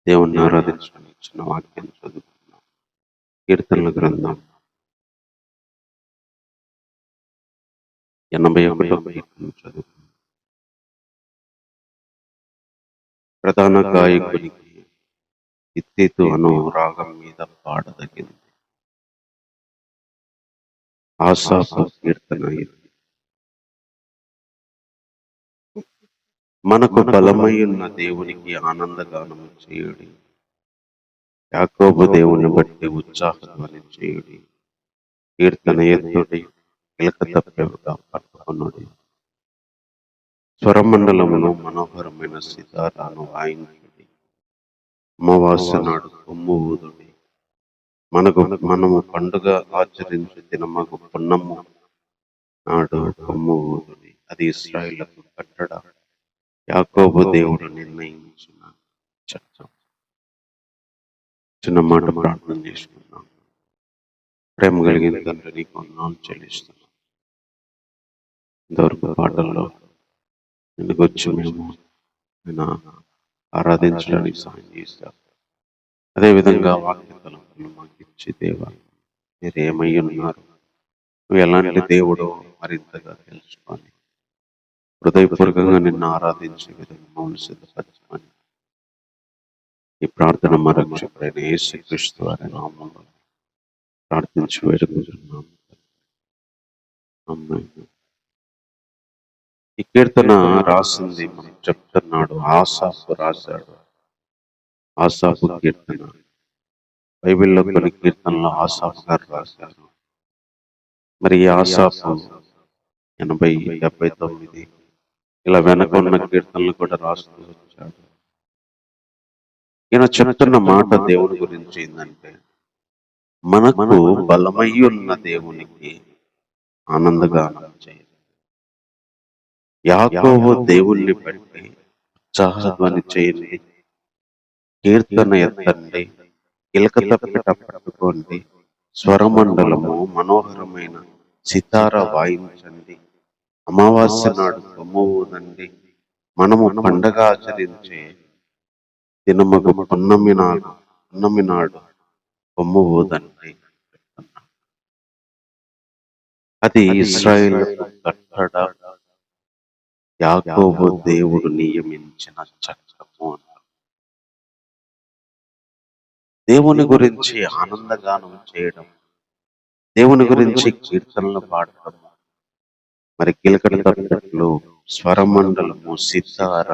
దేవుణ్ణి ఆరాధించడానికి ఇచ్చిన వాక్యాన్ని చదువుకున్నాం. కీర్తనల గ్రంథం 81వ కీర్తన చదువుకున్నాం. ప్రధాన గాయకునికి హిత్తీతు అను రాగం మీద పాడదగింది. ఆసాపు కీర్తన ఇది. మనకు బలమై ఉన్న దేవునికి ఆనందగానం చేయుడి, యాకోబు దేవుని బట్టి ఉత్సాహధ్వని చేయుడి. కీర్తన ఎత్తుడి, కిలక తప్పెవగా పట్టుకొనుడి. స్వరమండలమును మనోహరమైన సితారాను వాయించుడి. అమావాస్య నాడు కొమ్ము ఊదుడి. మనము పండుగ ఆచరించు దినమగు పున్నము నాడు కొమ్ము ఊదుడి. అది ఇశ్రాయేలుకు కట్టడ, యాకోబు దేవుడు నిర్ణయించిన చట్టం. చిన్న మాట ప్రార్థన చేసుకున్నాం. ప్రేమ కలిగిన తండ్రి, నీకు వందనాలు చెల్లిస్తున్నాం. ఇంతవరకు పాటల్లో ఎందుకు వచ్చి మేము ఆయన ఆరాధించడానికి సహాయం చేశారు. అదేవిధంగా వాక్య తలంపులు మాకు ఇచ్చి, దేవా మీరు ఏమై ఉన్నారు, నువ్వు ఎలాంటి దేవుడో మరింతగా తెలుసుకొని హృదయపూర్వకంగా నిన్ను ఆరాధించే విధంగా మమ్మల్ని సిద్ధపరచమని ఈ ప్రార్థన మా రక్షకుడైన యేసుక్రీస్తు వారి నామములో ప్రార్థించి వేడుకుంటున్నాము. ఆమేన్. ఈ కీర్తన రాసింది మనకు చెప్తున్నాడు, ఆసాపు రాశాడు. ఆసాపు కీర్తన బైబిల్లో కొన్ని కీర్తనలు ఆసాపు గారు రాశారు. మరి ఈ ఆసాపు 80, 79 ఇలా వెనక ఉన్న కీర్తనలు కూడా రాస్తూ వచ్చాడు. ఈయన చెప్తున్న మాట దేవుని గురించి ఏంటంటే, మనకు బలమై ఉన్న దేవునికి ఆనందగానం చేయాలి. యాకోబు దేవుణ్ణి బట్టి ఉత్సాహధ్వని చేయండి, కీర్తన ఎత్తండి, కిలక తప్పెట పట్టుకోండి, స్వరమండలము మనోహరమైన సితార వాయించండి, అమావాస్య నాడు కొమ్ము ఊదండి, మనము పండగ ఆచరించే దినమగు పున్నమి నాడు కొమ్ము ఊదండి. అది ఇశ్రాయేలు కట్టడ, యాకోబు దేవుడు నియమించిన చట్టము అన్నారు. దేవుని గురించి ఆనందగానం చేయడం, దేవుని గురించి కీర్తనలు పాడటం, మరి కిలకడ తప్పెట్లు, స్వరమండలము, సితార,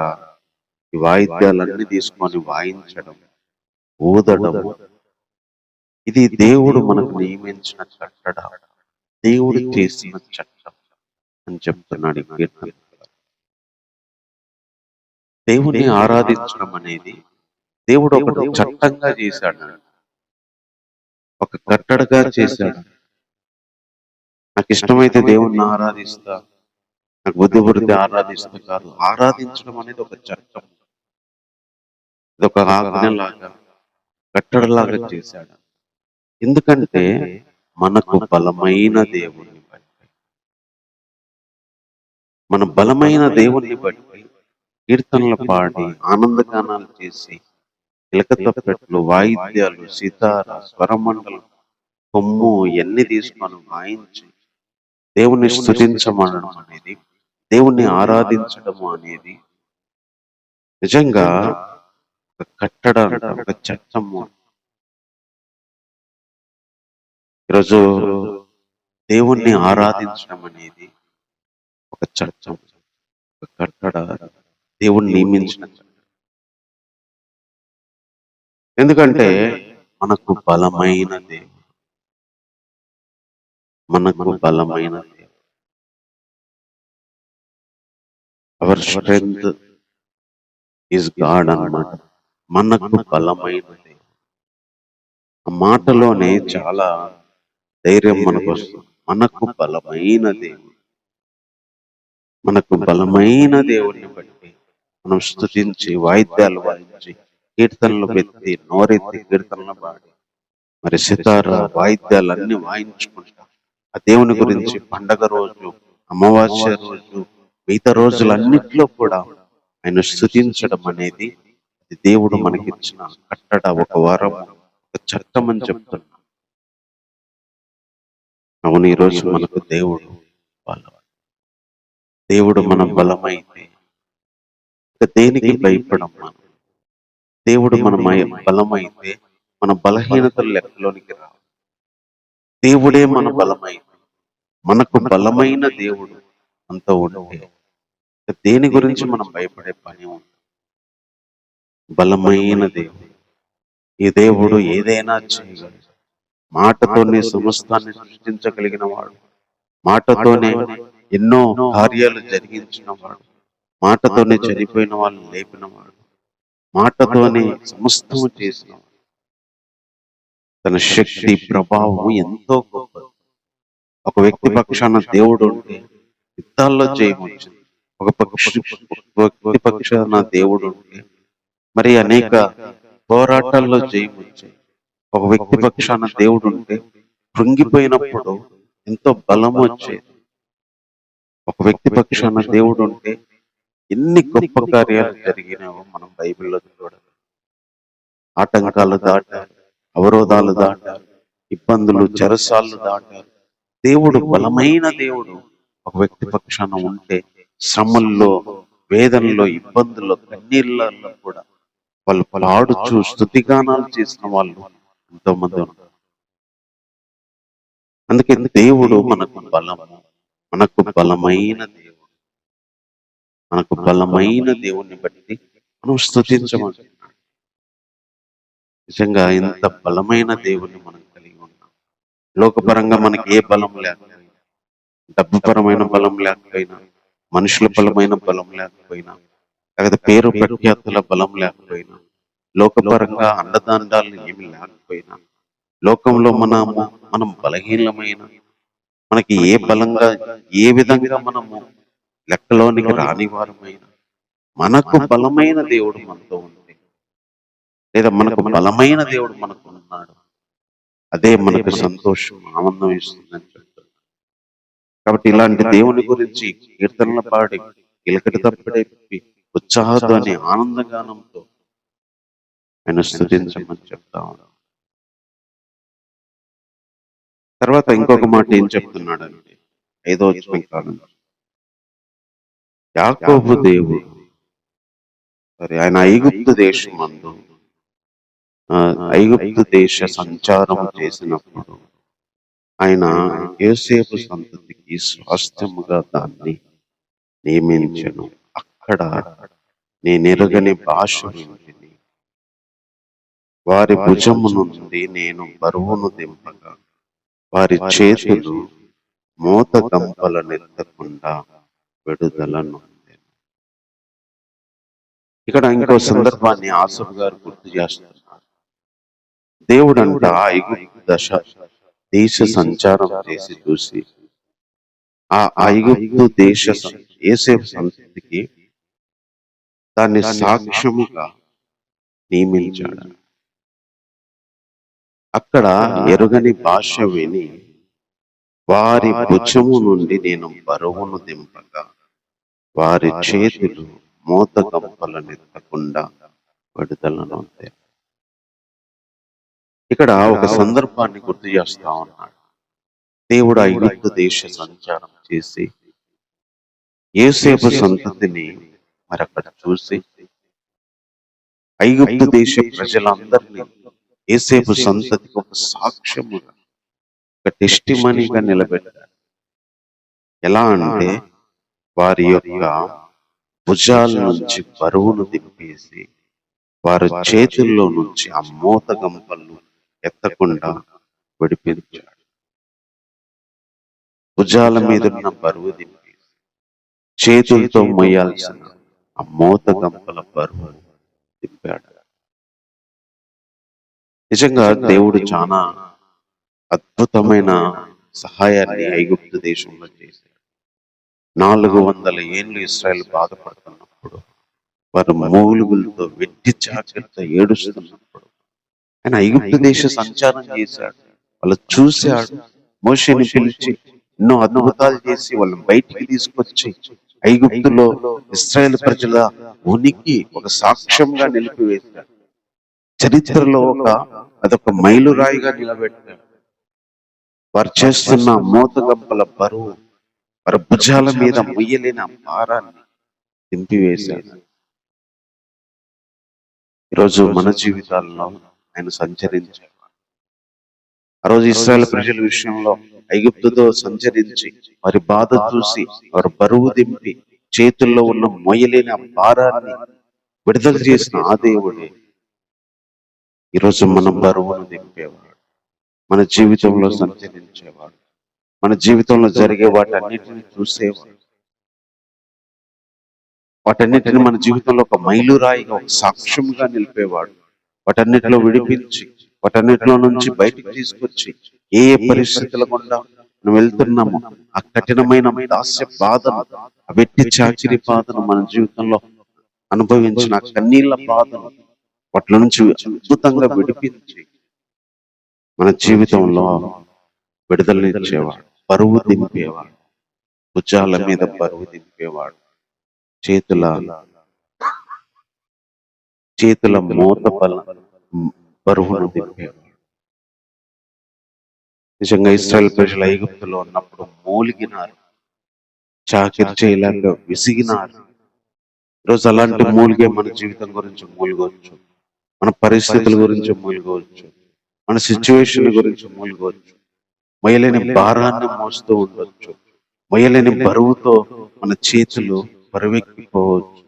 ఈ వాయిద్యాలన్నీ తీసుకొని వాయించడం, ఊదడము, ఇది దేవుడు మనకు నియమించిన కట్టడ, దేవుడు చేసిన చట్టం అని చెప్తున్నాడు ఈ కీర్తన. దేవుని ఆరాధించడం అనేది దేవుడు ఒకటి చట్టంగా చేశాడు, ఒక కట్టడగా చేశాడు. నాకు ఇష్టమైతే దేవుణ్ణి ఆరాధిస్తా, నాకు బుద్ధి పుడితే ఆరాధిస్తా కాదు. ఆరాధించడం అనేది ఒక చట్టం, ఇది ఒక ఆజ్ఞలాగా, కట్టడలాగా చేశాడు. ఎందుకంటే మనకు బలమైన దేవుణ్ణి బట్టి, మన బలమైన దేవుణ్ణి బట్టి కీర్తనలు పాడి, ఆనందగానాలు చేసి, కిలక తప్పెట్లు, వాయిద్యాలు, సితార, స్వరమండలం, కొమ్ము ఇవన్నీ తీసుకొని వాయించి దేవుణ్ణి స్తుతించమనడం అనేది, దేవుణ్ణి ఆరాధించడము అనేది నిజంగా ఒక కట్టడ, ఒక చట్టము. ఈరోజు దేవుణ్ణి ఆరాధించడం అనేది ఒక చట్టం, ఒక కట్టడ, దేవుణ్ణి నియమించిన చట్టం. ఎందుకంటే మనకు బలమైన దేవుడు, మనకు బలమైన దేవుడు. అవర్ స్ట్రెంగ్త్ ఈజ్ గాడ్ అన్నమాట. మనకు బలమైన దేవుడు. ఆ మాటలోనే చాలా ధైర్యం మనకు వస్తుంది. మనకు బలమైన దేవుడు, మనకు బలమైన దేవుడిని బట్టి మనం స్తుతించి, వాయిద్యాలు వాయించి, కీర్తనలు పెట్టి, నోరెత్తి కీర్తనలు పాడి, మరి సితార వాయిద్యాలన్నీ వాయించుకుంటాం. ఆ దేవుని గురించి పండగ రోజు, అమావాస్య రోజు, మిగతా రోజులన్నిట్లో కూడా ఆయన స్తుతించడం అనేది ఇది దేవుడు మనకిచ్చిన కట్టడ, ఒక వరం, ఒక చట్టం అని చెప్తున్నా. అవును, ఈరోజు మనకు దేవుడు బలం. దేవుడు మన బలమైతే ఇక దేనికి భయపడం మనం. దేవుడు మన బలమైతే మన బలహీనతలు లెక్కలోనికి రావు. దేవుడే మన బలమైతే, మనకు బలమైన దేవుడు అంత ఉంటే ఇక దేని గురించి మనం భయపడే పని ఉంది. బలమైన దేవుడు, ఈ దేవుడు ఏదైనా చేయగలడు. మాటతోనే సమస్తాన్ని సృష్టించగలిగిన వాడు, మాటతోనే ఎన్నో కార్యాలు జరిగించిన వాడు, మాటతోనే చనిపోయిన వాళ్ళని లేపిన వాడు, మాటతోనే సమస్తము చేసిన వాడు. తన శక్తి ప్రభావం ఎంతో గొప్పది. ఒక వ్యక్తి పక్షాన దేవుడు ఉంటే యుద్ధాల్లో జయమొచ్చింది. ఒక వ్యక్తి పక్షాన దేవుడు ఉంటే మరి అనేక పోరాటాల్లో జయమొచ్చాయి. ఒక వ్యక్తి పక్షాన దేవుడు ఉంటే కృంగిపోయినప్పుడు ఎంతో బలం వచ్చేది. ఒక వ్యక్తి పక్షాన దేవుడు ఉంటే ఎన్ని గొప్ప కార్యాలు జరిగినావో మనం బైబిల్లో చూడాలి. ఆటంకాలు దాటారు, అవరోధాలు దాటారు, ఇబ్బందులు, చెరసాలు దాటారు. దేవుడు బలమైన దేవుడు ఒక వ్యక్తి పక్షాన ఉంటే శ్రమల్లో, వేదనలో, ఇబ్బందుల్లో, కన్నీళ్ళల్లో కూడా వాళ్ళు పాడుచూ స్తుతిగానాలు చేసిన వాళ్ళు ఎంతో మంది ఉన్నారు. అందుకే దేవుడు మనకు బలము, మనకు బలమైన దేవుడు. మనకు బలమైన దేవుణ్ణి బట్టి మనం స్తుతించమంటున్నాడు. నిజంగా ఇంత బలమైన దేవుణ్ణి మనం కలిగి ఉన్నాం. లోకపరంగా మనకి ఏ బలం లేకపోయినా, డబ్బుపరమైన బలం లేకపోయినా, మనుషుల బలమైన బలం లేకపోయినా, లేకపోతే పేరు ప్రఖ్యాతుల బలం లేకపోయినా, లోకపరంగా అండదండాలు ఏమి లేకపోయినా, లోకంలో మనం బలహీనమైన, మనకి ఏ బలంగా, ఏ విధంగా మనము లెక్కలోనికి రాని వారమైన, మనకు బలమైన దేవుడు మనతో ఉంది, లేదా మనకు బలమైన దేవుడు మనకు ఉన్నాడు. అదే మనకు సంతోషం, ఆనందం ఇస్తుందని చెప్తారు. కాబట్టి ఇలాంటి దేవుని గురించి కీర్తనలు పాడి, కిలకటి తప్పడే ఉత్సాహంతోని, ఆనందగానంతో ఆయన స్తుతించమని చెప్తా ఉన్నాం. తర్వాత ఇంకొక మాట ఏం చెప్తున్నాడంటే 5వ వచనం కాలం, యాకోబు దేవుడు ఆయన ఐగుప్తు దేశమందు ఐగుప్తు దేశ సంచారం చేసినప్పుడు ఆయన యోసేపు సంతతికి స్వాస్థ్యముగా దాన్ని నియమించెను. అక్కడ నేనెరుగని భాష వింటిని, వారి భుజము నుండి నేను బరువును దింపగా వారి చేతులు మోత గంపలనెత్తకుండా విడుదలను. ఇక్కడ ఇంకో సందర్భాన్ని ఆసఫ్ గారు గుర్తు చేస్తున్నారు. దేవుడంట ఐగుప్తు దేశ సంచారం చేసి చూసి ఆ ఐగుప్తు దేశ యోసేపు సంతతికి దాన్ని సాక్ష్యముగా నియమించాడు. అక్కడ ఎరుగని భాష విని వారి భుజము నుండి నేను బరువును దింపగా వారి చేతులు మోత గంపలనెత్తకుండా విడుదలను. ఇక్కడ ఒక సందర్భాన్ని గుర్తు చేస్తా ఉన్నాడు. దేవుడు ఐగుప్తు దేశ సంచారం చేసి యోసేపు సంతతిని మరి అక్కడ చూసి ఐగుప్తు దేశ ప్రజలందరినీ యోసేపు సంతతికి ఒక సాక్ష్యముగా, ఒక టెస్టిమనీగా నిలబెట్టాడు. ఎలా అంటే వారి యొక్క భుజాల నుంచి బరువును దింపేసి వారి చేతుల్లో నుంచి ఆ మోత గంపలను ఎత్తకుండా విడిపించాడు. భుజాల మీద ఉన్న బరువు దింపేసి చేతులతో మొయ్యాల్సిన ఆ మోత గంపల బరువు దింపాడు. నిజంగా దేవుడు చాలా అద్భుతమైన సహాయాన్ని ఐగుప్తు దేశంలో చేశాడు. 400 ఏళ్ళు ఇశ్రాయేలు బాధపడుతున్నప్పుడు, వారు మూలుగులతో వెట్టి చాకరితో ఏడుస్తున్నప్పుడు ఆయన ఐగుప్తు దేశ సంచారం చేశాడు. వాళ్ళు చూశాడు. మోషేని పిలిచి ఎన్నో అద్భుతాలు చేసి వాళ్ళని బయటికి తీసుకొచ్చి ఐగుప్తులో ఇశ్రాయేల్ ప్రజల ఉనికి ఒక సాక్ష్యంగా నిలిపివేశాడు. చరిత్రలో అదొక మైలురాయిగా నిలబెట్టాడు. వారు చేస్తున్న మోతగంపల బరువు, వారి భుజాల మీద మొయ్యలేని భారాన్ని దింపివేశాడు. ఈరోజు మన జీవితాల్లో ఆయన సంచరించాడు. ఆ రోజు ఇశ్రాయేల్ ప్రజల విషయంలో ఐగుప్తుతో సంచరించి వారి బాధ చూసి వారి బరువు దింపి చేతుల్లో ఉన్న మొయ్యలేని ఆ భారాన్ని విడుదల చేసిన ఆ దేవుడే ఈరోజు మన బరువును దింపేవాడు, మన జీవితంలో సంచరించేవాడు, మన జీవితంలో జరిగే వాటన్నిటిని చూసేవాడు, వాటన్నిటిని మన జీవితంలో ఒక మైలురాయిగా ఒక సాక్ష్యంగా నిలిపేవాడు. వాటన్నిటిలో విడిపించి వాటన్నిటిలో నుంచి బయటికి తీసుకొచ్చి ఏ పరిస్థితుల గుండా మనం వెళ్తున్నామో ఆ కఠినమైన దాస్య బాధను, ఆ వెట్టి చాకిరి బాధను మన జీవితంలో అనుభవించిన కన్నీళ్ల బాధను వాటి నుంచి అద్భుతంగా విడిపించి మన జీవితంలో విడుదలనిచ్చేవాడు, బరువు దింపేవాడు, భుజాల మీద బరువు దింపేవాడు, చేతుల మోత బరువును దింపేవాడు. నిజంగా ఇశ్రాయేల్ ప్రజలు ఐగుప్తులో ఉన్నప్పుడు మూలిగినారు, చాకిరి చేయలేక విసిగినారు. ఈరోజు అలాంటి మూలిగే మన జీవితం గురించి మూలుగవచ్చు, మన పరిస్థితుల గురించి మూలుగవచ్చు, మన సిచ్యువేషన్ గురించి మూలుగవచ్చు. మొయ్యలేని భారాన్ని మోస్తూ ఉండొచ్చు, మొయ్యలేని బరువుతో మన చేతులు బరువెక్కిపోవచ్చు,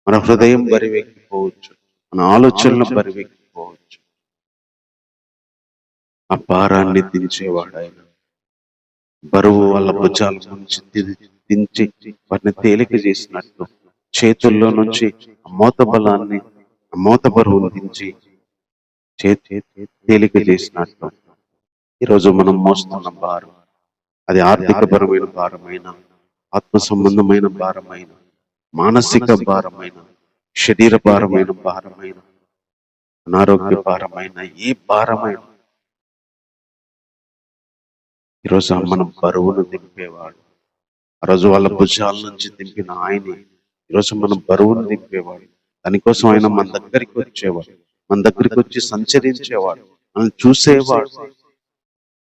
మన హృదయం బరువెక్కిపోవచ్చు, మన ఆలోచనలు బరువెక్కిపోవచ్చు. ఆ భారాన్ని దించేవాడు ఆయన. బరువు వాళ్ళ భుజాల నుంచి దించి వాటిని తేలిక చేసినట్టు చేతుల్లో నుంచి మోత బలాన్ని, మోత బరువును దించి తేలిక చేసినట్టు ఈరోజు మనం మోస్తున్న భారం, అది ఆర్థికపరమైన భారమైన, ఆత్మ సంబంధమైన భారమైన, మానసిక భారమైన, శరీర భారమైన భారమైన, అనారోగ్య భారమైన, ఏ భారమైన ఈరోజు మనం బరువును దింపేవాడు. ఆ రోజు వాళ్ళ భుజాల నుంచి దింపిన ఆయనే ఈరోజు మనం బరువును దింపేవాడు. దానికోసం ఆయన మన దగ్గరికి వచ్చేవాడు, మన దగ్గరికి వచ్చి సంచరించేవాడు, మనం చూసేవాడు.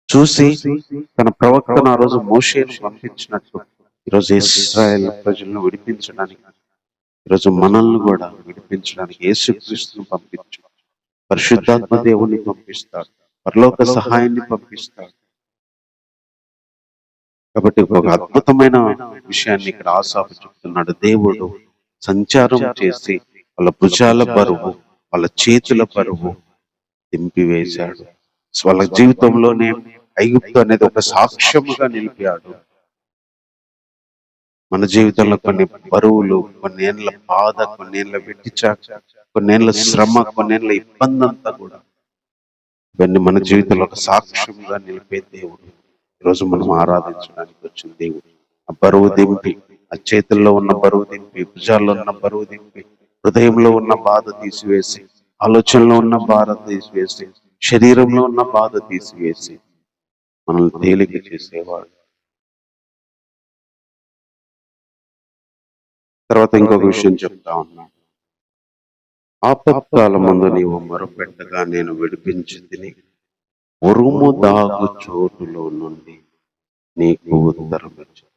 చూసి తన ప్రవక్తను ఆ రోజు మోషేను పంపించినట్టు ఈరోజు ఇశ్రాయేల్ ప్రజలను విడిపించడానికి, ఈరోజు మనల్ని కూడా విడిపించడానికి యేసుక్రీస్తును పంపించు, పరిశుద్ధాత్మ దేవుని పంపిస్తాడు, పరలోక సహాయాన్ని పంపిస్తాడు. కాబట్టి ఒక అద్భుతమైన విషయాన్ని ఇక్కడ ఆసాపు చెప్తున్నాడు. దేవుడు సంచారం చేసి వాళ్ళ భుజాల బరువు, వాళ్ళ చేతుల బరువు దింపివేశాడు. వాళ్ళ జీవితంలోనే ఐగుప్తు అనేది ఒక సాక్ష్యముగా నిలిపాడు. మన జీవితంలో కొన్ని బరువులు, కొన్నేళ్ల బాధ, కొన్నేళ్ల వెట్టిచాక, కొన్నేళ్ల శ్రమ, కొన్నేళ్ల ఇబ్బంది అంతా కూడా ఇవన్నీ మన జీవితంలో ఒక సాక్ష్యంగా నిలిపే దేవుడు ఈరోజు మనం ఆరాధించడానికి వచ్చిన దేవుడు. ఆ బరువు దింపి, ఆ చేతుల్లో ఉన్న బరువు దింపి, భుజాల్లో ఉన్న బరువు దింపి, హృదయంలో ఉన్న బాధ తీసివేసి, ఆలోచనలో ఉన్న బాధ తీసివేసి, శరీరంలో ఉన్న బాధ తీసివేసి మనల్ని తేలిక చేసేవాడు. తర్వాత ఇంకొక విషయం చెప్తా ఉన్నా. ఆపత్కాలమందు నీవు మొరపెట్టగా నేను విడిపించి తిని ఉరుము దాగు చోటులో నుండి నీకు ఉత్తరం ఇచ్చింది.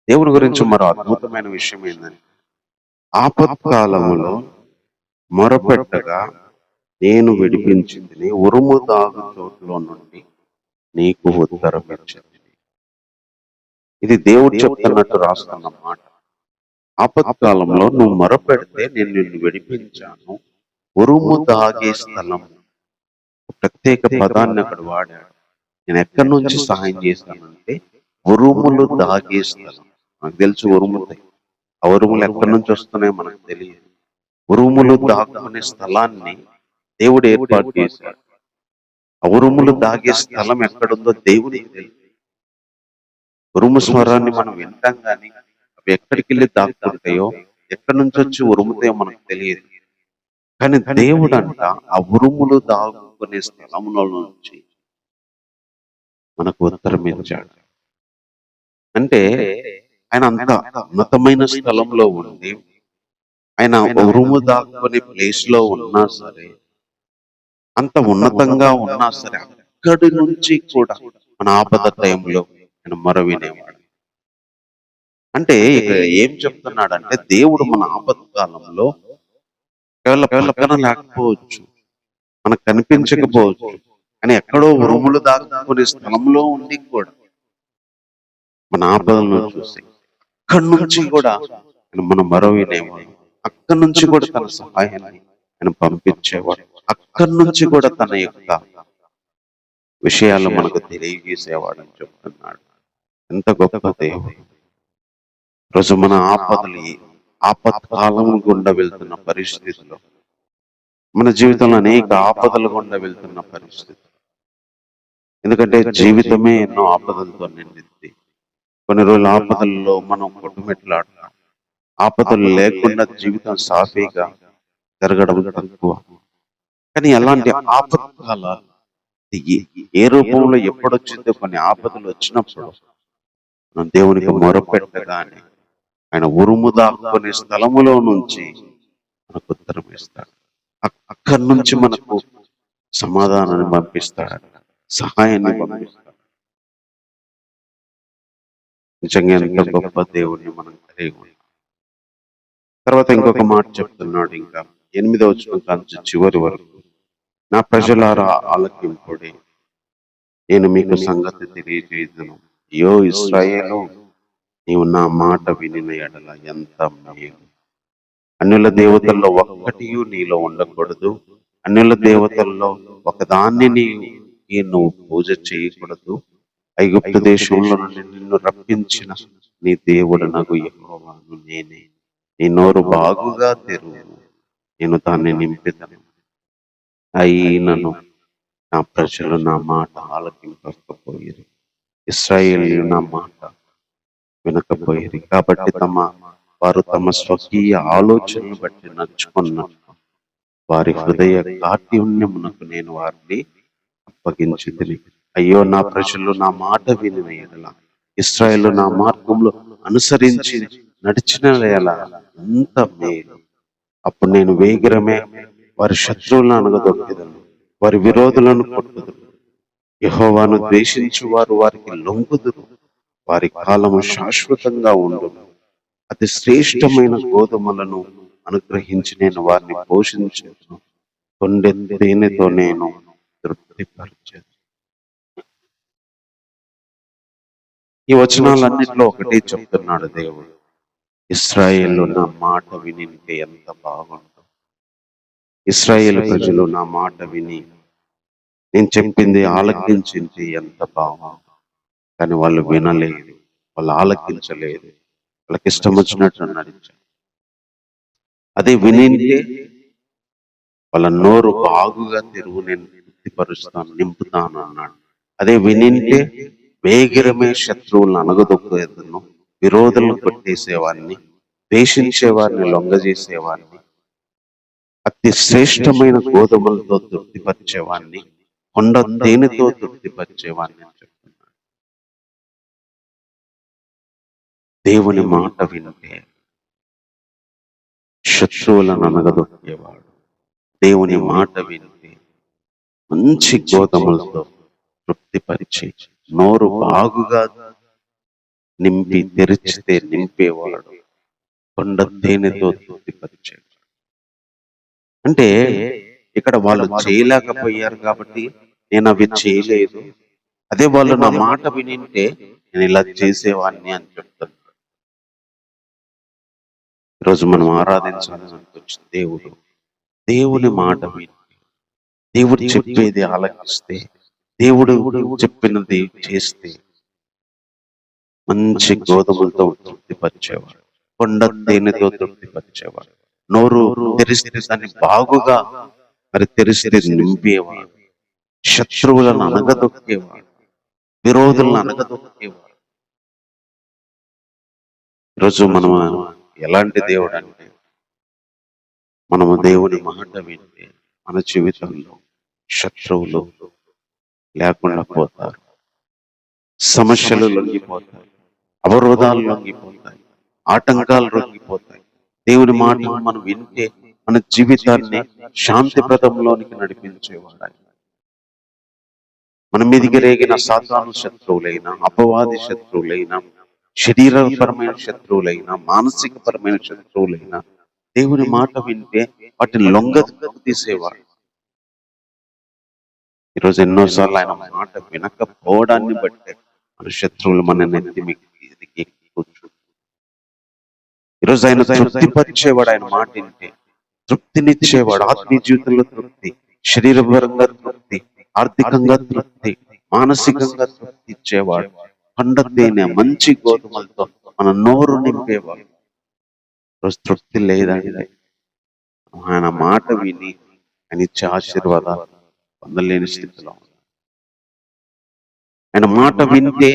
దేవుని గురించి మరో అద్భుతమైన విషయం ఏంటంటే, ఆపత్కాలములో మొరపెట్టగా నేను విడిపించింది, ఉరుము దాగు చోటులో నుండి నీకు ఉత్తరం ఇచ్చింది. ఇది దేవుడు చెప్తున్నట్టు రాస్తున్న మాట. ఆపత్కాలంలో నువ్వు మొరపెడితే నేను నిన్ను విడిపించాను. ఉరుము దాగే స్థలం, ప్రత్యేక పదాన్ని అక్కడ వాడాడు. నేను ఎక్కడి నుంచి సహాయం చేస్తానంటే ఉరుములు దాగే స్థలం. మనకు తెలుసు ఉరుముతాయి, ఆ ఉరుములు ఎక్కడి నుంచి వస్తున్నాయో మనకు తెలియదు. ఉరుములు దాక్కునే స్థలాన్ని దేవుడు ఏర్పాటు చేశాడు. ఆ ఉరుములు దాగే స్థలం ఎక్కడుందో దేవుడికి తెలియదు. ఉరుము స్వరాన్ని మనం వింటాం కానీ అవి ఎక్కడికి వెళ్ళి దాక్కుంటాయో, ఎక్కడి నుంచి వచ్చి ఉరుముతాయో మనకు తెలియదు. కానీ దేవుడు అంట ఆ ఉరుములు దాగుకునే స్థలంలో నుంచి మనకు ఉత్తరం ఇచ్చాడు. అంటే ఆయన అంత ఉన్నతమైన స్థలంలో ఉండి, ఆయన ఉరుము దాక్కునే ప్లేస్ లో ఉన్నా సరే, అంత ఉన్నతంగా ఉన్నా సరే, అక్కడి నుంచి కూడా మన ఆపద టైంలో ఆయన మొర వినేవాడు. అంటే ఇక ఏం చెప్తున్నాడంటే, దేవుడు మన ఆపద కాలంలో కేవలం పక్కన లేకపోవచ్చు, మనకు కనిపించకపోవచ్చు, కానీ ఎక్కడో ఉరుములు దాక్కునే స్థలంలో ఉండి కూడా మన ఆపదలను చూసి అక్కడి నుంచి కూడా ఆయన మన మొర వినేవాడు. అక్కడి నుంచి కూడా తన సహాయాన్ని ఆయన పంపించేవాడు. అక్కడి నుంచి కూడా తన యొక్క విషయాలు మనకు తెలియజేసేవాడని చెప్తున్నాడు. ఎంత గొప్ప దేవుడు. రోజు మన ఆపత్కాలం గుండా వెళ్తున్న పరిస్థితిలో, మన జీవితంలో అనేక ఆపదలు గుండా వెళ్తున్న పరిస్థితి. ఎందుకంటే జీవితమే ఎన్నో ఆపదలతో నిండింది. కొన్ని రోజుల ఆపదల్లో మనం కొట్టుమెట్లాడతాం. ఆపదలు లేకుండా జీవితం సాఫీగా జరగడం తక్కువ. కానీ అలాంటి ఆపత్కాలాలు ఏ రూపంలో ఎప్పుడొచ్చిందో, కొన్ని ఆపదలు వచ్చినప్పుడు మనం దేవునికి మొరపెట్టగానే ఆయన ఉరుము దాక్కునే స్థలములో నుంచి మనకు ఉత్తరం ఇస్తాడు. అక్కడి నుంచి మనకు సమాధానాన్ని పంపిస్తాడు, సహాయాన్ని పంపిస్తాడు. నిజంగా ఎంత గొప్ప దేవుడిని మనం కలిగి ఉన్నాం. తర్వాత ఇంకొక మాట చెప్తున్నాడు, ఇంకా 8వ వచనం కాంచి చివరి వరకు, నా ప్రజలారా ఆలకింపుడి, నేను మీకు సంగతి తెలియజేయుదును. యో ఇశ్రాయేలు, నీవు నా మాట వినిన ఎడల ఎంత మేలు. అన్యుల దేవతల్లో ఒక్కటి నీలో ఉండకూడదు. అన్యుల దేవతల్లో ఒకదాన్ని నువ్వు పూజ చేయకూడదు. ఐగుప్తు దేశంలో నుండి నిన్ను రప్పించిన నీ దేవుడు నాకు యెహోవాను నేనే. నీ నోరు బాగుగా తెరువు, నేను దాన్ని నింపిదను. అయినను నా ప్రజలు నా మాట ఆలకింపకపోయిరి, ఇశ్రాయేలీయులు నా మాట వినకపోయిరి. కాబట్టి వారు తమ స్వకీయ ఆలోచనను బట్టి నడుచుకున్నట్టు వారి హృదయ కాఠిన్యమునకు నేను వారిని అప్పగించితిని. అయ్యో, నా ప్రజలు నా మాట వినిన ఎడల, ఇశ్రాయేలు నా మార్గంలో అనుసరించి నడిచిన ఎలా ఎంత మేలు. అప్పుడు నేను వేగిరమే వారి శత్రువులను అనగదొక్కెదను, వారి విరోధులను కొట్టుదురు. యెహోవాను ద్వేషించు వారు వారికి లొంగుదురు. వారి కాలము శాశ్వతంగా ఉండును. అతి శ్రేష్టమైన గోధుమలను అనుగ్రహించి నేను వారిని పోషించును. కొండె తేనెతో నేను తృప్తిపరిచాను. ఈ వచనాలన్నింటిలో ఒకటే చెప్తున్నాడు దేవుడు, ఇశ్రాయేలు నా మాట విని ఎంత బాగుంటుంది. ఇశ్రాయేలు ప్రజలు నా మాట విని నేను చెప్పింది ఆలకించింది ఎంత బాగుంది. కానీ వాళ్ళు వినలేదు, వాళ్ళు ఆలకించలేదు, వాళ్ళకి ఇష్టం వచ్చినట్టు నడిచారు. అదే వినింటే వాళ్ళ నోరు బాగుగా తెరువు, నేను తృప్తిపరుస్తాను, నింపుతాను అన్నాడు. అదే వినింటే వేగిరమే శత్రువులను అనగదొక్కేదను, విరోధులను కొట్టేసేవాడిని, ద్వేషించేవారిని లొంగజేసేవాడిని, అతి శ్రేష్టమైన గోధుమలతో తృప్తిపరిచేవాడిని, కొండ తేనెతో తృప్తిపరిచేవాడిని అని చెప్తున్నాడు. దేవుని మాట వింటే శత్రువులను అనగదొక్కేవాడు. దేవుని మాట వింటే మంచి గోధుమలతో తృప్తిపరిచి నోరు బాగుగా నింపి తెరిచితే నింపేవాడు, కొండ తేనెతో తృప్తిపరిచేవాడు. అంటే ఇక్కడ వాళ్ళు చేయలేకపోయారు కాబట్టి నేను అవి చేయలేదు, అదే వాళ్ళు నా మాట వినింటే నేను ఇలా చేసేవాడిని అని చెప్తాను. ఈరోజు మనం ఆరాధించాలని వచ్చిన దేవుని మాట విని, దేవుడు చెప్పేది ఆలకిస్తే, దేవుడు చెప్పినది చేస్తే మంచి గోధుమలతో తృప్తిపరిచేవాడు, కొండ తేనెతో తృప్తిపరిచేవాడు. నోరు తెరిస్తే దాన్ని బాగుగా తెరిస్తే నింపేవాడు, శత్రువులను అనగదొక్కేవాడు, విరోధులను అనగదొక్కేవాడు. ఈరోజు మనం ఎలాంటి దేవుడు అంటే, మనము దేవుని మాట వింటే మన జీవితంలో శత్రువులు లేకుండా పోతారు, సమస్యలు లొంగిపోతారు, అవరోధాలు లొంగిపోతాయి, ఆటంకాలు లొంగిపోతాయి. దేవుని మాటలు మనం వింటే మన జీవితాన్ని శాంతిప్రదంలోనికి నడిపించేవాడు ఆయన. మన మీదికి రేగిన సాతాను శత్రువులైన, అపవాది శత్రువులైన, శరీరపరమైన శత్రువులైన, మానసికపరమైన శత్రువులైన దేవుని మాట వింటే వాటిని తీసేవాడు. ఈరోజు ఎన్నోసార్లు ఆయన మాట వినకపోవడాన్ని బట్టే మన శత్రువులు మన నెత్తి మీదకి కూర్చుంటారు. ఈరోజు ఆయన తృప్తిపరిచేవాడు. ఆయన మాట వింటే తృప్తినిచ్చేవాడు. ఆత్మీయ జీవితంలో తృప్తి, శరీరపరంగా తృప్తి, ఆర్థికంగా తృప్తి, మానసికంగా తృప్తి ఇచ్చేవాడు. పండ తేనె మంచి గోధుమలతో మన నోరు నింపేవాడు. రోజు తృప్తి లేదండి. ఆయన మాట విని ఆయన ఇచ్చే ఆశీర్వాదాలు పొందలేని స్థితిలో. ఆయన మాట వింటే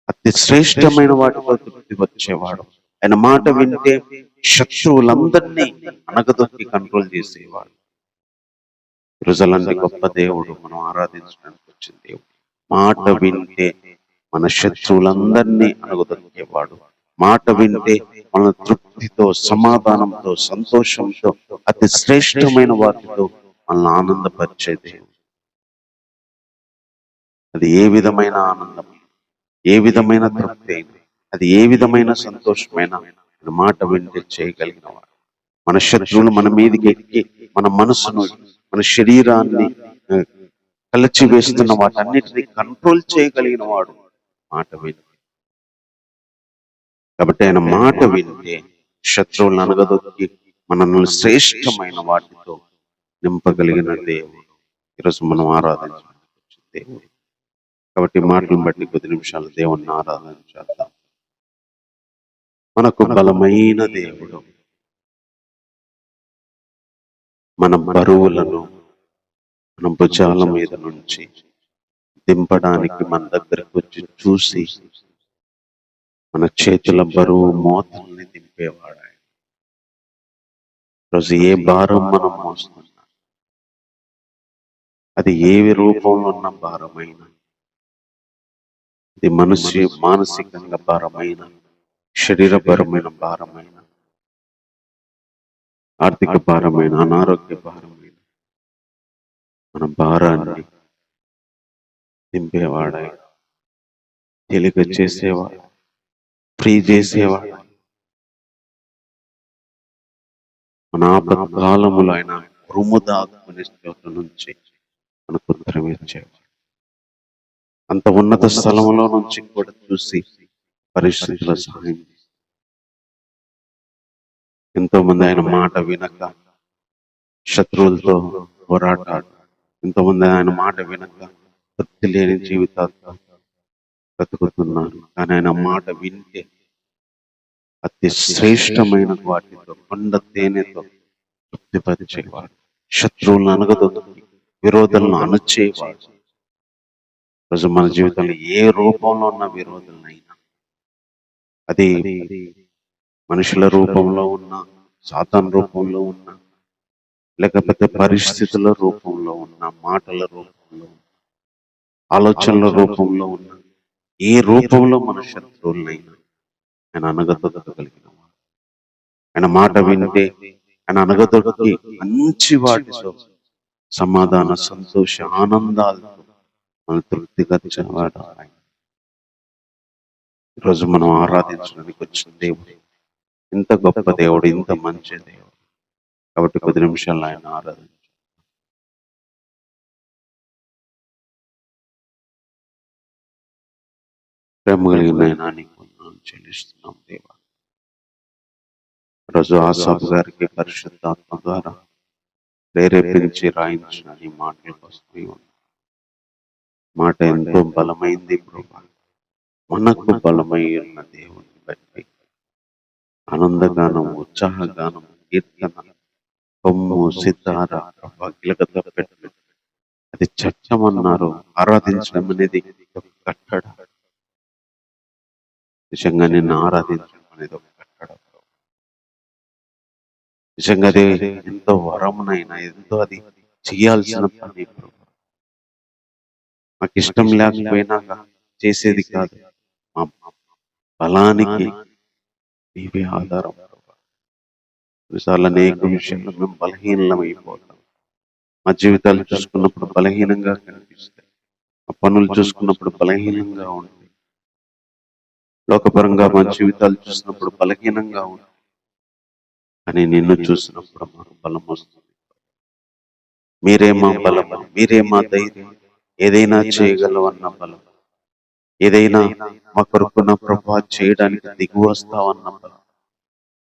అతి శ్రేష్టమైన వాటితో తృప్తి వచ్చేవాడు. ఆయన మాట వింటే శత్రువులందరినీ అనగదొక్కి కంట్రోల్ చేసేవాడు. ఈరోజు అలాంటి గొప్ప దేవుడు మనం ఆరాధించడానికి వచ్చిన దేవుడు. మాట వింటే మన శత్రువులందరినీ అనగదొక్కేవాడు. మాట వింటే మన తృప్తితో, సమాధానంతో, సంతోషంతో, అతి శ్రేష్టమైన వాటితో మనల్ని ఆనందపరిచే దేవుడు. అది ఏ విధమైన ఆనందం, ఏ విధమైన తృప్తి అయినా, అది ఏ విధమైన సంతోషమైన మాట వింటే చేయగలిగిన వాడు. మన శత్రువులు మన మీదకి ఎక్కి మన మనసును, మన శరీరాన్ని కలచి వేస్తున్న వాటన్నిటిని కంట్రోల్ చేయగలిగిన వాడు మాట వింటే. కాబట్టి ఆయన మాట వింటే శత్రువులను అనగదొక్కి మనల్ని శ్రేష్టమైన వాటితో నింపగలిగిన దేవుడు. ఈరోజు మనం ఆరాధించాల్సిన దేవుడు. కాబట్టి మాటలను బట్టి కొద్ది నిమిషాలు దేవుణ్ణి ఆరాధన చేద్దాం. మనకు బలమైన దేవుడు. మన బరువులను మన భుజాల మీద నుంచి దింపడానికి మన దగ్గరకు వచ్చి చూసి మన చేతుల బరువు మోతల్ని దింపేవాడు ఆయన. రోజు ఏ భారం మనం మోస్తున్నా, అది ఏ రూపంలో ఉన్న భారమైన, ఇది మానసికంగా భారమైన, శరీరపరమైన భారమైన, ఆర్థిక భారమైన, అనారోగ్య భారమైన, మన భారాన్ని దింపేవాడు, తేలిక చేసేవాడు, ఫ్రీ చేసేవాడు. మన ఆపత్కాలములో ఆయన ఉరుముదాక్కునే చోట నుంచి మనకు ఉత్తరం ఇచ్చేవాడు. అంత ఉన్నత స్థలంలో నుంచి కూడా చూసి పరిస్థితుల సహాయం. ఎంతో మంది ఆయన మాట వినక శత్రువులతో పోరాటాలు, ఎంతోమంది ఆయన మాట వినక తృప్తి లేని జీవితాలతో బ్రతుకుతున్నారు. కానీ ఆయన మాట వింటే అతి శ్రేష్టమైన వాటితో, కొండ తేనెతో తృప్తిపరిచేవాడు. శత్రువులను అనగదొక్కి విరోధులను అణుచేవాడు. రోజు మన జీవితంలో ఏ రూపంలో ఉన్న విరోధులనైనా, అది మనుషుల రూపంలో ఉన్న, సాతాను రూపంలో ఉన్న, లేకపోతే పరిస్థితుల రూపంలో ఉన్న, మాటల రూపంలో ఉన్న, ఆలోచనల రూపంలో ఉన్న, ఏ రూపంలో మన శత్రువులనైనా ఆయన అనగదొక్కగలిగిన వాడు. ఆయన మాట వింటే ఆయన అనగదొక్కి మంచి వాటితో సమాధాన, సంతోష, ఆనందాలతో మన తృప్తిగచ్చిన వాడు ఆయన. ఈరోజు మనం ఆరాధించడానికి వచ్చిన దేవుడు ఇంత గొప్ప దేవుడు, ఇంత మంచి దేవుడు. కాబట్టి కొద్ది నిమిషాలు ఆయన ఆరాధించు. ప్రేమ కలిగిన ఆయన నీకు చెల్లిస్తున్నాం దేవా. రోజు ఆసాఫ్ గారికి పరిశుద్ధాత్మ ద్వారా ప్రేరేపించి రాయించిన ఈ మాటలకు వస్తూ మాట ఎంతో బలమైంది ప్రభా. మనకు బలమై ఉన్న దేవుని బట్టి ఆనందగానం, ఉత్సాహగానం, కీర్తన, కొమ్ము, సితార ప్రభా గిలకత పెట్టు. అది చట్టమన్నారు. ఆరాధించడం అనేది కట్టడ. నిజంగా నిన్ను ఆరాధించడం అనేది ఒక కట్టడ. నిజంగా అది ఎంతో వరమునైనా, ఎంతో అది చేయాల్సిన పని. మాకు ఇష్టం లేకపోయినా చేసేది కాదు. బలానికి నీవే ఆధారం ప్రభా. కొన్నిసార్లు అనేక విషయాల్లో మేము బలహీనమైపోతాం. మా జీవితాలు చూసుకున్నప్పుడు బలహీనంగా కనిపిస్తాయి. మా పనులు చూసుకున్నప్పుడు బలహీనంగా ఉంటాయి. లోకపరంగా మా జీవితాలు చూసినప్పుడు బలహీనంగా ఉంటాయి. కానీ నిన్ను చూసినప్పుడు మాకు బలం వస్తుంది. మీరే మా బలము, మీరే మా ధైర్యం. ఏదైనా చేయగలవన్న బలం, ఏదైనా మా కొరకు నా ప్రభా చేయడానికి దిగు వస్తావన్న బలం,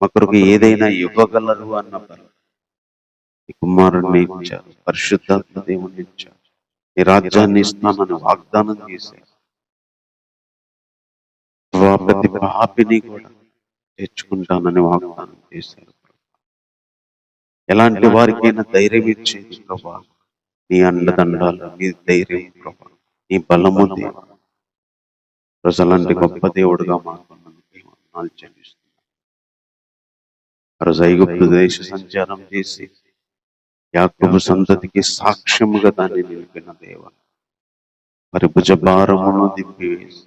మా కొరకు ఏదైనా ఇవ్వగలరు అన్న బలం నీ కుమారుణ్ణి ఇచ్చారు, పరిశుద్ధాత్మ దేవుణ్ణి ఇచ్చారు. నీ రాజ్యాన్ని ఇస్తానని వాగ్దానం చేశారు. ప్రతి పాపిని కూడా తెచ్చుకుంటానని వాగ్దానం చేశారు. ఎలాంటి వారికైనా ధైర్యం ఇచ్చేది ప్రభా నీ అండదండాలు, నీ ధైర్యం ప్రభా, నీ బలము దేవ. రోజులాంటి గొప్ప దేవుడుగా మాకున్నందుకు వందనాలు చెల్లిస్తున్నాను. ఆ రోజు ఐగుప్తు దేశ సంచారం చేసి యాకోబు సంతతికి సాక్ష్యముగా దాన్ని నిలిపిన దేవ. వారి భుజభారమును దింపివేసి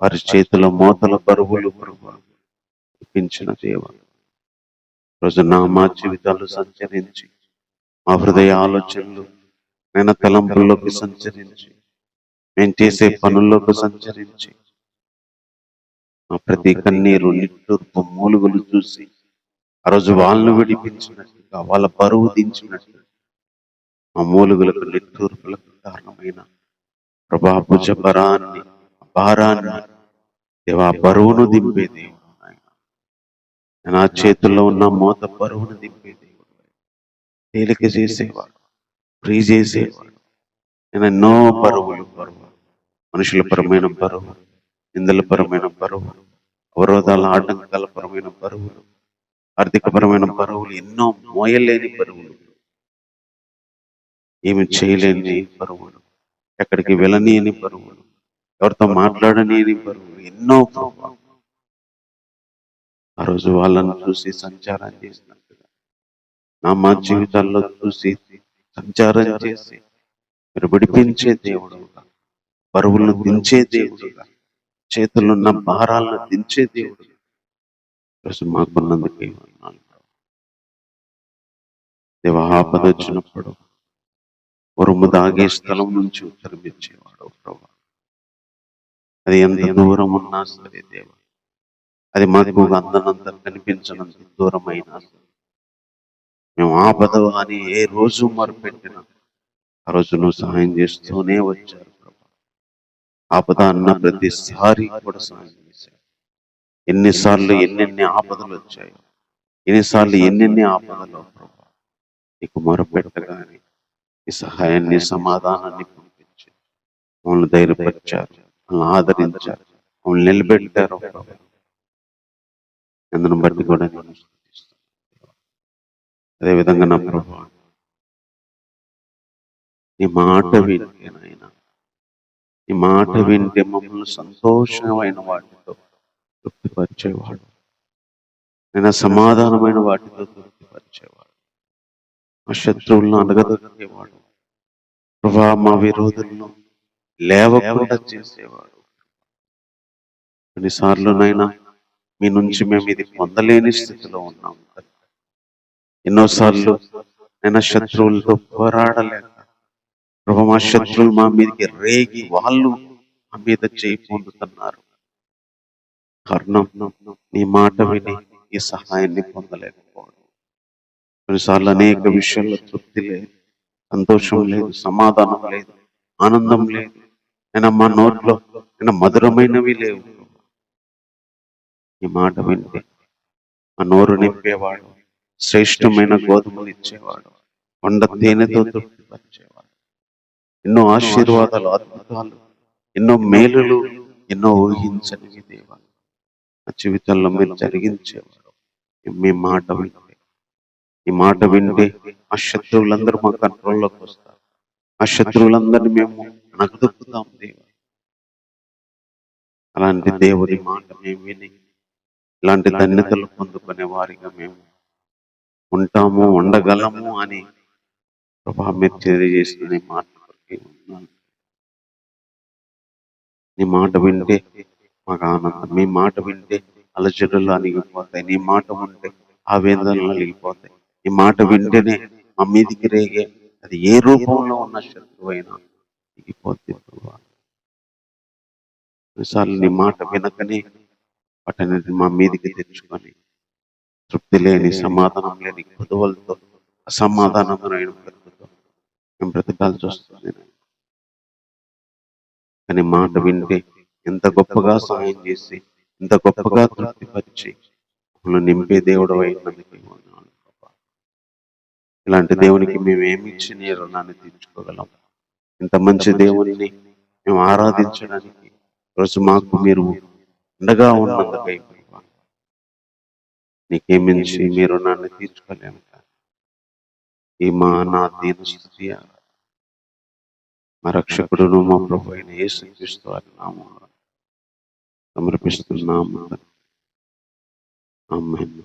వారి చేతిలో మోతల బరువులు ప్రభా ఇప్పించిన దేవ. రోజు మా జీవితాలు సంచరించి మా హృదయ ఆలోచనలు నేను తలంపుల్లోకి సంచరించి మేము చేసే పనుల్లోకి సంచరించి మా ప్రతి కన్నీరు నిట్టూర్పు మూలుగులు చూసి ఆ రోజు వాళ్ళను విడిపించినట్టుగా, వాళ్ళ బరువు దించినట్టు మా మూలుగులకు నిట్టూర్పులకు కారణమైన ప్రభా భుజ భారాన్ని దేవా బరువును దింపే దేవుడు. నా చేతుల్లో ఉన్న మోత బరువును దింపే దేవుడు, తేలిక చేసేవాడు, ఫ్రీ చేసేవాడు. నేను ఎన్నో బరువులు మనుషుల పరమైన బరువు, నిందల పరమైన బరువు, అవరోధాల ఆటంకాల పరమైన బరువులు, ఆర్థికపరమైన బరువులు, ఎన్నో మోయలేని బరువులు, ఏమి చేయలేని బరువులు, ఎక్కడికి వెళ్ళనీయని బరువులు, ఎవరితో మాట్లాడనీయని బరువులు, ఎన్నో ప్రభావం. ఆ రోజు వాళ్ళను చూసి సంచారం చేసినట్టుగా మా జీవితాల్లో చూసి సంచారం చేసి మీరు విడిపించే దేవుడుగా, బరువులను దించే దేవుడుగా, చేతులున్న భారాలను దించే దేవుడుగా రోజు మాకున్నందుకు దేవ. ఆపద వచ్చినప్పుడు ఉరుము దాగే స్థలం నుంచి ఉత్తరమిచ్చేవాడు ప్రభా. అది ఎంత దూరం ఉన్నా సరే దేవ, అది మాకు అందనంత కనిపించనంత దూరమైనా సరే, మేము ఆపద అని ఏ రోజు మొరపెట్టినా ఆ రోజు నువ్వు సహాయం చేస్తూనే వచ్చారు ప్రభా. ఆపద అన్న ప్రతిసారి కూడా సహాయం చేశారు. ఎన్నిసార్లు ఎన్నెన్ని ఆపదలు వచ్చాయో, ఎన్నిసార్లు ఎన్నెన్ని ఆపదలు ప్రభా నీకు మొరపెట్టగానే ఈ సహాయాన్ని, సమాధానాన్ని పంపించి మమ్మల్ని ధైర్యపరిచారు, మమ్మల్ని ఆదరించారు, మమ్మల్ని నిలబెట్టారు. అందును బట్టి కూడా నేను స్తుతిస్తున్నాను. అదేవిధంగా నా ప్రభా నీ మాట వింటే నాయన, నీ మాట వింటే మమ్మల్ని సంతోషమైన వాటితో తృప్తిపరిచేవాడు, నేను సమాధానమైన వాటితో తృప్తిపరిచేవాడు, మా శత్రువులను అడగదొరికేవాడు ప్రభా, మా విరోధులను లేవకుండా చేసేవాడు. కొన్నిసార్లు నైనా మీ నుంచి మేము ఇది పొందలేని స్థితిలో ఉన్నాం. ఎన్నోసార్లు నేను శత్రువులతో పోరాడలేక ప్రభా, మా శత్రువులు మా మీదకి రేగి వాళ్ళు మా మీద చేయి పొందుతున్నారు. కారణం నీ మాట విని ఈ సహాయాన్ని పొందలేకపోవడం. కొన్నిసార్లు అనేక విషయాల్లో తృప్తి లేదు, సంతోషం లేదు, సమాధానం లేదు, ఆనందం లేదు. నేను మా నోట్లో నేను మధురమైనవి లేవు. ఈ మాట వింటే మా నోరు నింపేవాడు, శ్రేష్టమైన గోధుమలు ఇచ్చేవాడు, కొండ తేనెతో తృప్తిపరిచేవాడు. ఎన్నో ఆశీర్వాదాలు, అద్భుతాలు, ఎన్నో మేలులు, ఎన్నో ఊహించనివి దేవా నా జీవితంలో మీరు జరిగించేవారు. మీ మాట వింటే, ఈ మాట వింటే ఆ శత్రువులందరూ మా కంట్రోల్లోకి వస్తారు. ఆ శత్రువులందరినీ మేము నగదొక్కుతాం దేవా. అలాంటి దేవుడి మాట మేము విని ఇలాంటి ధన్యతలు పొందుకునే వారిగా మేము ఉంటాము, ఉండగలము అని ప్రభా మీరు తెలియజేసిన నీ మాట నీ మాట వింటే మాకు ఆనందం. మీ మాట వింటే అలజడులు అణిగిపోతాయి. నీ మాట ఉంటే ఆవేదనలు అలిగిపోతాయి. నీ మాట వింటేనే మా మీదికి రేగే అది ఏ రూపంలో ఉన్న శత్రువైనా దిగిపోద్ది ప్రభువా. కొన్నిసార్లు నీ మాట వినకనే వాటిని మా మీదికి తెచ్చుకొని తృప్తి లేని, సమాధానం లేని కుదువలతో, అసమాధానమైన బ్రతుకుతో మేము బ్రతకాల్సి వస్తుంది. కానీ మాట వింటే ఎంత గొప్పగా సహాయం చేసి, ఎంత గొప్పగా తృప్తిపరిచి మమ్మల్ని నింపే దేవుడు అయినందుకు వందనాలు ప్రభువా. ఇలాంటి దేవునికి మేము ఏమిచ్చి నీ రుణాన్ని తీర్చుకోగలం? ఇంత మంచి దేవుని మేము ఆరాధించడానికి రోజు మాకు మీరు అండగా ఉన్నందుకై ప్రభువా, నీకేమించి మీ రుణాన్ని తీర్చుకోలేము. ఈ నా దీన స్తుతి మా రక్షకుడును మా ప్రభు అయిన యేసుక్రీస్తు వారి నామములో సమర్పిస్తున్నాము. ఆమేన్.